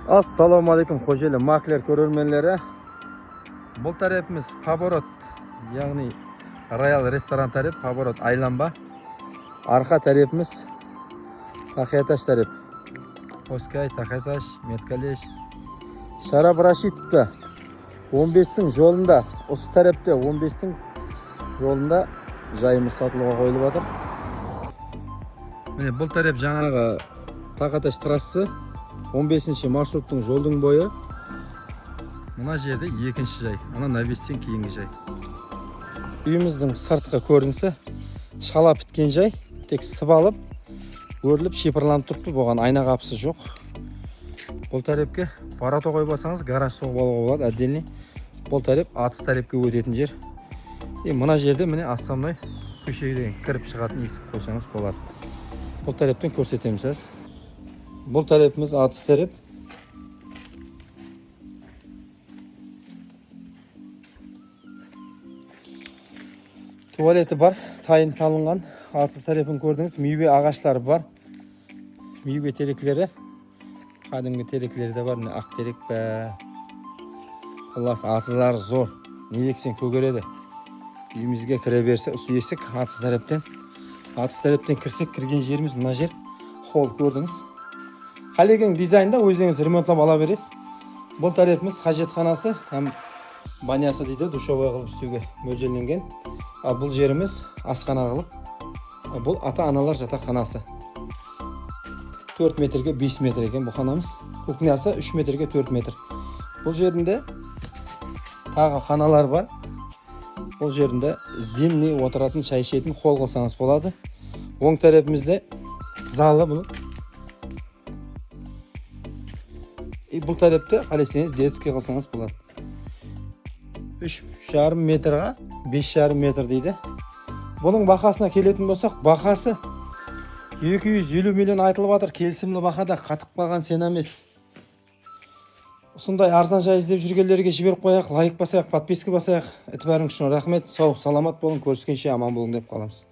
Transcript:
Assalomu alaykum xo'jaylar, makler ko'rurmenlari. Bu tarafimiz Pavorot, ya'ni Royal restoran taraf, Pavorot aylanma. Arka tarafimiz Taxyatash taraf. Oskay, Taxyatash, Metkalesh. Sharab Rashidda 15'tin yolunda, o'sha tarafda 15'tin yolunda joyimiz sotuvga qo'yilib o'tir. Mana bu taraf жаңағы Taxyatash trassasi 15-marshruttың жолдың бойы. Мына жерде екінші жай, ана навестен кейінгі жай. Үйіміздің сыртқы көрінісі шала біткен жай, тек сыбалып, өріліп, шепірланып тұрыпты, болған айна қапысы жоқ. Бұл тарепке парато қойбасаңыз, гараж соғып алуға болады, отдельный. Бұл тареп атыс тарепке өтетін жер. Мына жерде міне астамдай көшеге кіріп шығатын есік қойсаңыз болады. Бұл тарептен көрсетеміз аз. Бұл тарепimiz атыс тареп. Туалеті бар, тайын салынған. Атыс тарепін көрдіңіз, мейве ағаштары бар. Мейве тереклері. Қадымғы тереклері де бар, ақ терек бә. Аллас, атызлары зор. Не ексен көгереді. Үйімізге кіре берсе, үсі есік атыс тарептен. Атыс тарептен кірсек, кірген жеріміз мына жер. Холл көрдіңіз. Қалеген дизайнда өзіңіз ремонтлап ала бересіз. Бұл тарепimiz қажетханасы, һәм банясы дейді, душовой қылып істеуге мөлшерленген. Ал бұл жеріміз асхана қылып. Бұл ата-аналар жатақханасы. 4 метрге 5 метр екен бұл ханамыз. Кухнясы 3 метрге 4 метр. Бұл жерінде тағы ханалар бар. Бұл жерінде зимний отыратын, шай ішетін холл қылсаңыз болады. Оң тарепimizде залы бұл. Бұл тарепте қалесеңіз детский қылсаңыз болады. 3,5 метрға 5,5 метр дейді. Бұның бақасына келетін болсақ, бақасы 250 миллион айтылып жатыр. Келісімді бақада қатып қалған сен емес. Сондай арзан жай іздеп жүргендерге жіберіп қояйық, лайк басайық, подписка басайық. Бәрің үшін рахмет, сау, саламат болың, көріскенше аман болың деп қаламыз.